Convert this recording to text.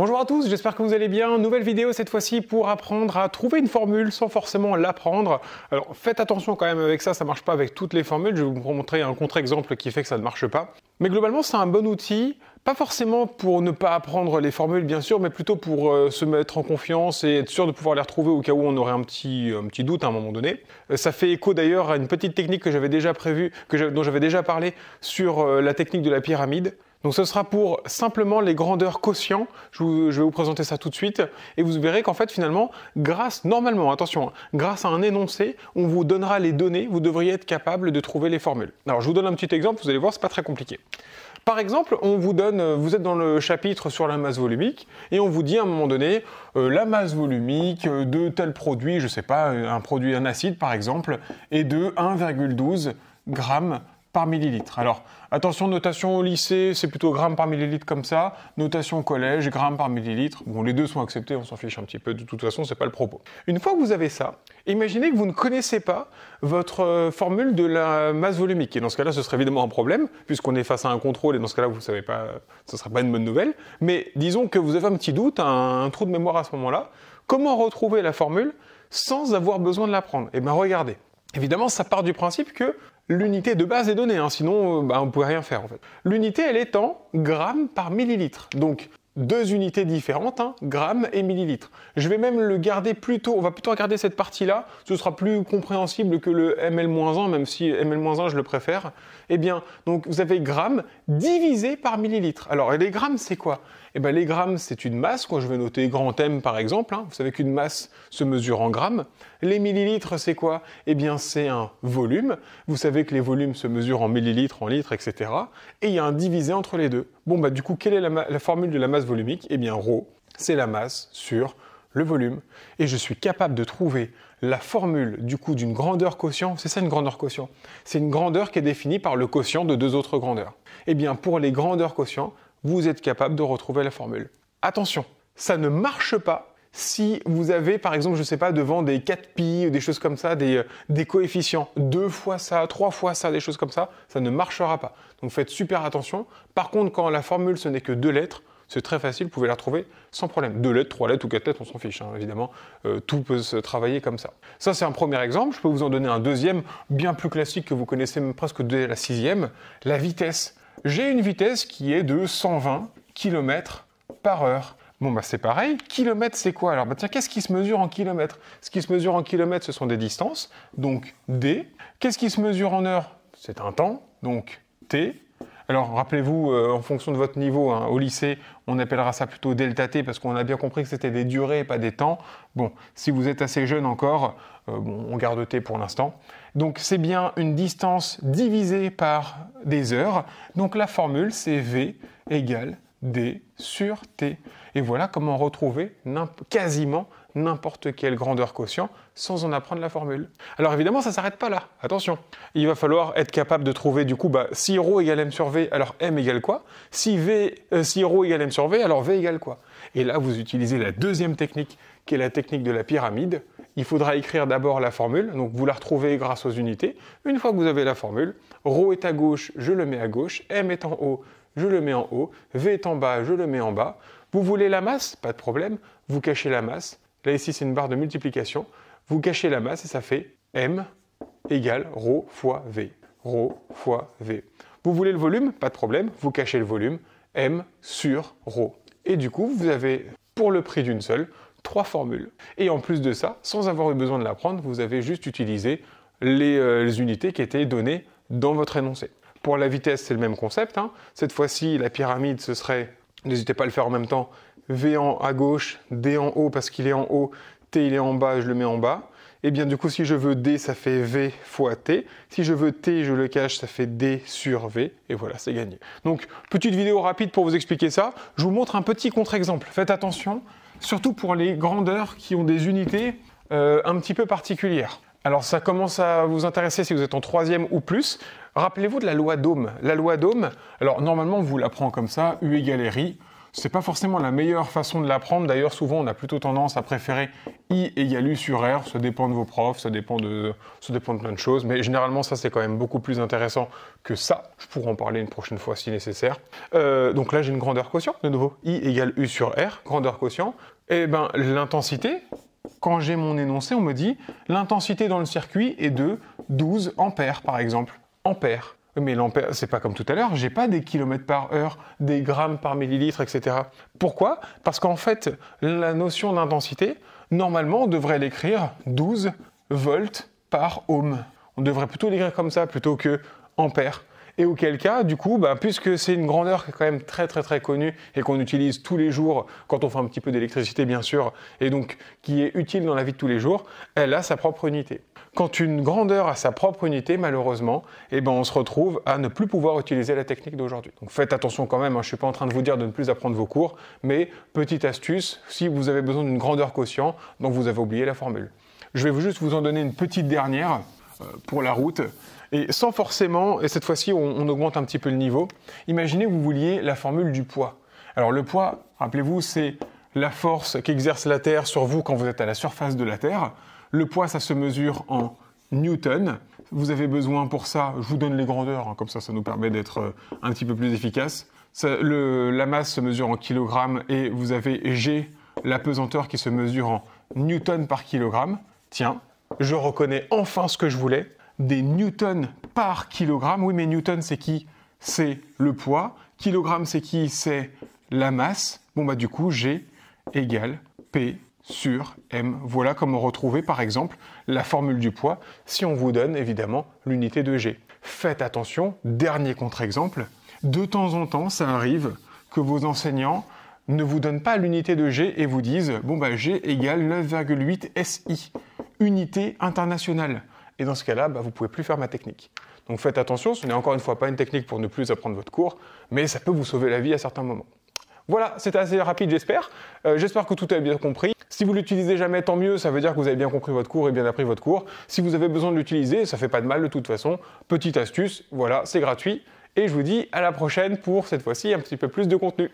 Bonjour à tous, j'espère que vous allez bien. Nouvelle vidéo cette fois-ci pour apprendre à trouver une formule sans forcément l'apprendre. Alors faites attention quand même avec ça, ça marche pas avec toutes les formules. Je vais vous montrer un contre-exemple qui fait que ça ne marche pas. Mais globalement c'est un bon outil, pas forcément pour ne pas apprendre les formules bien sûr, mais plutôt pour se mettre en confiance et être sûr de pouvoir les retrouver au cas où on aurait un petit doute à un moment donné. Ça fait écho d'ailleurs à une petite technique que j'avais déjà prévue, dont j'avais déjà parlé sur la technique de la pyramide. Donc ce sera pour simplement les grandeurs quotients, je vais vous présenter ça tout de suite, et vous verrez qu'en fait finalement, normalement, attention, grâce à un énoncé, on vous donnera les données, vous devriez être capable de trouver les formules. Alors je vous donne un petit exemple, vous allez voir, c'est pas très compliqué. Par exemple, on vous donne, vous êtes dans le chapitre sur la masse volumique, et on vous dit à un moment donné, la masse volumique de tel produit, je sais pas, un acide par exemple, est de 1,12 grammes par millilitre. Alors, attention, notation au lycée, c'est plutôt grammes par millilitre comme ça. Notation au collège, grammes par millilitre. Bon, les deux sont acceptés, on s'en fiche un petit peu. De toute façon, c'est pas le propos. Une fois que vous avez ça, imaginez que vous ne connaissez pas votre formule de la masse volumique. Et dans ce cas-là, ce serait évidemment un problème, puisqu'on est face à un contrôle, et dans ce cas-là, vous savez pas, ce serait pas une bonne nouvelle. Mais disons que vous avez un petit doute, un trou de mémoire à ce moment-là. Comment retrouver la formule sans avoir besoin de l'apprendre? Eh bien, regardez. Évidemment, ça part du principe que l'unité de base est donnée, hein, sinon on ne pourrait rien faire en fait. L'unité, elle est en grammes par millilitre. Donc, deux unités différentes, hein, grammes et millilitres. Je vais même le garder plutôt, on va plutôt regarder cette partie-là, ce sera plus compréhensible que le ml-1, même si ml-1 je le préfère. Eh bien, donc vous avez grammes divisé par millilitres. Alors, et les grammes, c'est quoi? Eh bien, les grammes, c'est une masse, quoi. Je vais noter grand M par exemple, hein. Vous savez qu'une masse se mesure en grammes. Les millilitres, c'est quoi? Eh bien, c'est un volume. Vous savez que les volumes se mesurent en millilitres, en litres, etc. Et il y a un divisé entre les deux. Bon, bah du coup, quelle est la formule de la masse volumique? Eh bien, ρ, c'est la masse sur le volume. Et je suis capable de trouver la formule du coup d'une grandeur quotient. C'est ça une grandeur quotient. C'est une grandeur qui est définie par le quotient de deux autres grandeurs. Eh bien, pour les grandeurs quotients, vous êtes capable de retrouver la formule. Attention, ça ne marche pas si vous avez, par exemple, je ne sais pas, devant des 4pi ou des choses comme ça, des coefficients, 2 fois ça, 3 fois ça, des choses comme ça ne marchera pas. Donc faites super attention. Par contre, quand la formule, ce n'est que 2 lettres, c'est très facile, vous pouvez la retrouver sans problème. 2 lettres, 3 lettres ou 4 lettres, on s'en fiche, hein, évidemment. Tout peut se travailler comme ça. Ça, c'est un premier exemple. Je peux vous en donner un deuxième, bien plus classique, que vous connaissez même presque dès la 6e, la vitesse. J'ai une vitesse qui est de 120 km par heure. Bon, bah c'est pareil. Kilomètre, c'est quoi? Alors, bah tiens, qu'est-ce qui se mesure en kilomètres? Ce qui se mesure en kilomètres, ce sont des distances, donc D. Qu'est-ce qui se mesure en heures? C'est un temps, donc T. Alors, rappelez-vous, en fonction de votre niveau, hein, au lycée, on appellera ça plutôt delta T parce qu'on a bien compris que c'était des durées et pas des temps. Bon, si vous êtes assez jeune encore, on garde T pour l'instant. Donc, c'est bien une distance divisée par des heures. Donc, la formule, c'est V égale D sur T. Et voilà comment retrouver quasiment n'importe quelle grandeur quotient sans en apprendre la formule. Alors évidemment, ça ne s'arrête pas là. Attention, il va falloir être capable de trouver du coup, si ρ égale m sur v, alors m égale quoi? Si ρ égale m sur v, alors v égale quoi? Et là, vous utilisez la deuxième technique, qui est la technique de la pyramide. Il faudra écrire d'abord la formule, donc vous la retrouvez grâce aux unités. Une fois que vous avez la formule, ρ est à gauche, je le mets à gauche, m est en haut, je le mets en haut, v est en bas, je le mets en bas. Vous voulez la masse? Pas de problème, vous cachez la masse. Là, ici, c'est une barre de multiplication. Vous cachez la masse et ça fait m égale ρ fois v. ρ fois v. Vous voulez le volume? Pas de problème, vous cachez le volume. m sur ρ. Et du coup, vous avez, pour le prix d'une seule, 3 formules. Et en plus de ça, sans avoir eu besoin de l'apprendre, vous avez juste utilisé les unités qui étaient données dans votre énoncé. Pour la vitesse, c'est le même concept, hein. Cette fois-ci, la pyramide, ce serait, n'hésitez pas à le faire en même temps, V à gauche, D en haut parce qu'il est en haut, T il est en bas, je le mets en bas. Et bien du coup, si je veux D, ça fait V fois T. Si je veux T, je le cache, ça fait D sur V. Et voilà, c'est gagné. Donc, petite vidéo rapide pour vous expliquer ça. Je vous montre un petit contre-exemple. Faites attention, surtout pour les grandeurs qui ont des unités un petit peu particulières. Alors ça commence à vous intéresser si vous êtes en 3e ou plus. Rappelez-vous de la loi d'Ohm. La loi d'Ohm, alors normalement on vous l'apprend comme ça, U égale RI. C'est pas forcément la meilleure façon de l'apprendre. D'ailleurs, souvent, on a plutôt tendance à préférer I égale U sur R. Ça dépend de vos profs, ça dépend de plein de choses. Mais généralement, ça, c'est quand même beaucoup plus intéressant que ça. Je pourrais en parler une prochaine fois si nécessaire. Donc là, j'ai une grandeur quotient. De nouveau, I égale U sur R. Grandeur quotient. Et ben, l'intensité, quand j'ai mon énoncé, on me dit l'intensité dans le circuit est de 12 ampères, par exemple. Ampères. Mais l'ampère, c'est pas comme tout à l'heure, j'ai pas des kilomètres par heure, des grammes par millilitre, etc. Pourquoi? Parce qu'en fait, la notion d'intensité, normalement, on devrait l'écrire 12 volts par ohm. On devrait plutôt l'écrire comme ça, plutôt que ampère. Et auquel cas, du coup, puisque c'est une grandeur qui est quand même très connue et qu'on utilise tous les jours quand on fait un petit peu d'électricité, bien sûr, et donc qui est utile dans la vie de tous les jours, elle a sa propre unité. Quand une grandeur a sa propre unité, malheureusement, on se retrouve à ne plus pouvoir utiliser la technique d'aujourd'hui. Donc faites attention quand même, je ne suis pas en train de vous dire de ne plus apprendre vos cours, mais petite astuce, si vous avez besoin d'une grandeur quotient, donc vous avez oublié la formule. Je vais juste vous en donner une petite dernière pour la route. Et sans forcément, et cette fois-ci on augmente un petit peu le niveau, imaginez que vous vouliez la formule du poids. Alors le poids, rappelez-vous, c'est la force qu'exerce la Terre sur vous quand vous êtes à la surface de la Terre. Le poids, ça se mesure en newtons. Vous avez besoin pour ça, je vous donne les grandeurs, comme ça nous permet d'être un petit peu plus efficace. La masse se mesure en kilogrammes et vous avez G, la pesanteur qui se mesure en newtons par kilogramme. Tiens, je reconnais enfin ce que je voulais. Des newtons par kilogramme. Oui, mais newton, c'est qui? C'est le poids. Kilogramme, c'est qui? C'est la masse. Du coup, G égale P sur M. Voilà comment retrouver, par exemple, la formule du poids si on vous donne, évidemment, l'unité de G. Faites attention, dernier contre-exemple. De temps en temps, ça arrive que vos enseignants ne vous donnent pas l'unité de G et vous disent G égale 9,8 SI, unité internationale. Et dans ce cas-là, vous ne pouvez plus faire ma technique. Donc faites attention, ce n'est encore une fois pas une technique pour ne plus apprendre votre cours, mais ça peut vous sauver la vie à certains moments. Voilà, c'était assez rapide, j'espère. J'espère que tout est bien compris. Si vous l'utilisez jamais, tant mieux, ça veut dire que vous avez bien compris votre cours et bien appris votre cours. Si vous avez besoin de l'utiliser, ça fait pas de mal de toute façon. Petite astuce, voilà, c'est gratuit. Et je vous dis à la prochaine pour cette fois-ci un petit peu plus de contenu.